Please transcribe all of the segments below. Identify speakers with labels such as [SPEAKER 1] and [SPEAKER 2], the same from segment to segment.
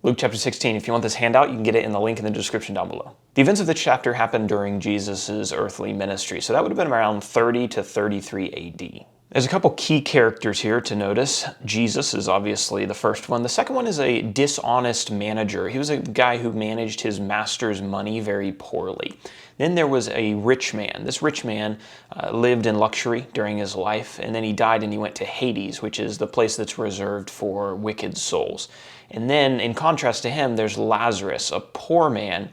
[SPEAKER 1] Luke chapter 16, if you want this handout, you can get it in the link in the description down below. The events of the chapter happened during Jesus' earthly ministry, so that would have been around 30 to 33 AD. There's a couple key characters here to notice. Jesus is obviously the first one. The second one is a dishonest manager. He was a guy who managed his master's money very poorly. Then there was a rich man. This rich man lived in luxury during his life, and then he died and he went to Hades, which is the place that's reserved for wicked souls. And then, in contrast to him, there's Lazarus, a poor man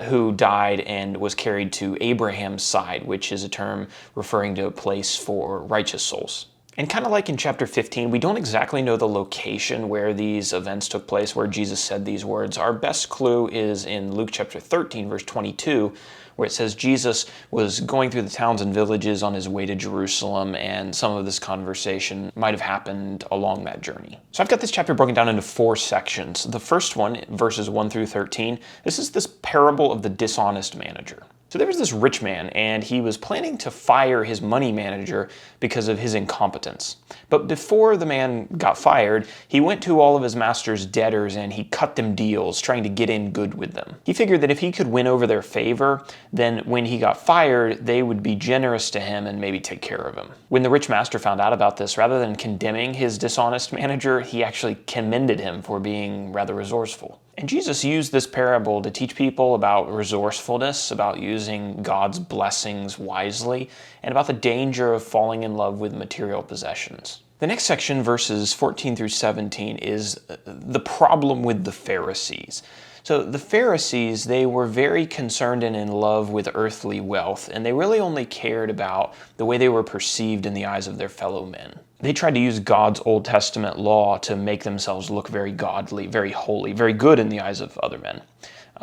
[SPEAKER 1] who died and was carried to Abraham's side, which is a term referring to a place for righteous souls. And kind of like in chapter 15, we don't exactly know the location where these events took place, where Jesus said these words. Our best clue is in Luke chapter 13, verse 22, where it says Jesus was going through the towns and villages on his way to Jerusalem, and some of this conversation might have happened along that journey. So I've got this chapter broken down into 4 sections. The first one, verses 1 through 13, this is this parable of the dishonest manager. So there was this rich man, and he was planning to fire his money manager because of his incompetence. But before the man got fired, he went to all of his master's debtors and he cut them deals, trying to get in good with them. He figured that if he could win over their favor, then when he got fired, they would be generous to him and maybe take care of him. When the rich master found out about this, rather than condemning his dishonest manager, he actually commended him for being rather resourceful. And Jesus used this parable to teach people about resourcefulness, about using God's blessings wisely, and about the danger of falling in love with material possessions. The next section, verses 14 through 17, is the problem with the Pharisees. So the Pharisees, they were very concerned and in love with earthly wealth, and they really only cared about the way they were perceived in the eyes of their fellow men. They tried to use God's Old Testament law to make themselves look very godly, very holy, very good in the eyes of other men.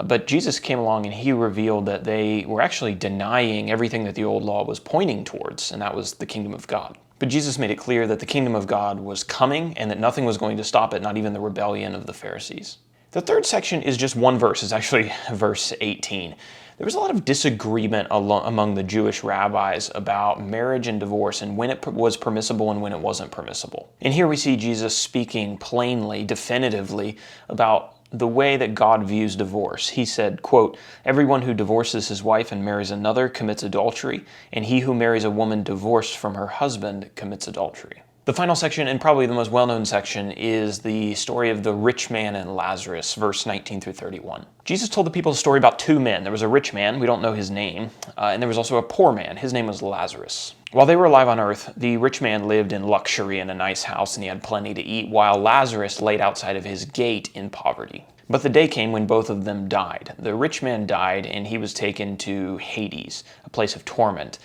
[SPEAKER 1] But Jesus came along and he revealed that they were actually denying everything that the old law was pointing towards, and that was the kingdom of God. But Jesus made it clear that the kingdom of God was coming and that nothing was going to stop it, not even the rebellion of the Pharisees. The third section is just one verse. It's actually verse 18. There was a lot of disagreement among the Jewish rabbis about marriage and divorce and when it was permissible and when it wasn't permissible. And here we see Jesus speaking plainly, definitively about the way that God views divorce. He said, quote, "Everyone who divorces his wife and marries another commits adultery, and he who marries a woman divorced from her husband commits adultery." The final section, and probably the most well-known section, is the story of the rich man and Lazarus, verse 19 through 31. Jesus told the people a story about 2 men. There was a rich man, we don't know his name, and there was also a poor man. His name was Lazarus. While they were alive on earth, the rich man lived in luxury in a nice house and he had plenty to eat, while Lazarus laid outside of his gate in poverty. But the day came when both of them died. The rich man died and he was taken to Hades, a place of torment.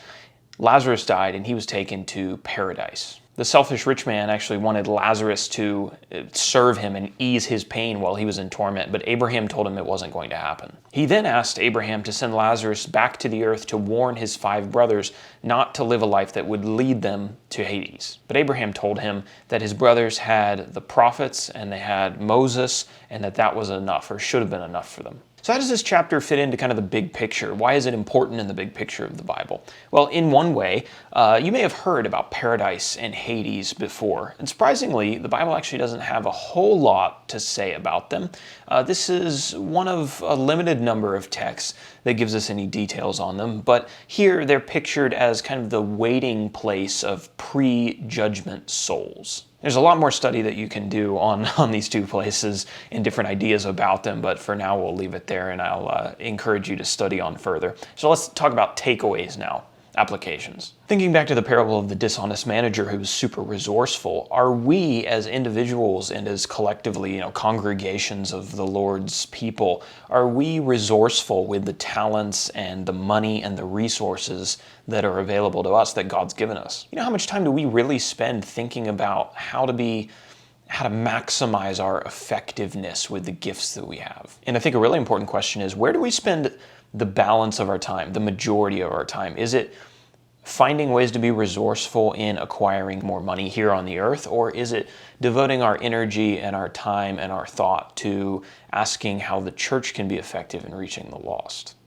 [SPEAKER 1] Lazarus died and he was taken to paradise. The selfish rich man actually wanted Lazarus to serve him and ease his pain while he was in torment, but Abraham told him it wasn't going to happen. He then asked Abraham to send Lazarus back to the earth to warn his 5 brothers not to live a life that would lead them to Hades. But Abraham told him that his brothers had the prophets and they had Moses, and that was enough, or should have been enough for them. So how does this chapter fit into kind of the big picture? Why is it important in the big picture of the Bible? Well, in one way, you may have heard about paradise and Hades before. And surprisingly, the Bible actually doesn't have a whole lot to say about them. This is one of a limited number of texts that gives us any details on them. But here they're pictured as kind of the waiting place of pre-judgment souls. There's a lot more study that you can do on these 2 places and different ideas about them, but for now we'll leave it there and I'll encourage you to study on further. So let's talk about takeaways now, applications. Thinking back to the parable of the dishonest manager who was super resourceful, are we as individuals and as collectively, congregations of the Lord's people, are we resourceful with the talents and the money and the resources that are available to us that God's given us? How much time do we really spend thinking about how to maximize our effectiveness with the gifts that we have? And I think a really important question is, where do we spend the balance of our time, the majority of our time? Is it finding ways to be resourceful in acquiring more money here on the earth, or is it devoting our energy and our time and our thought to asking how the church can be effective in reaching the lost?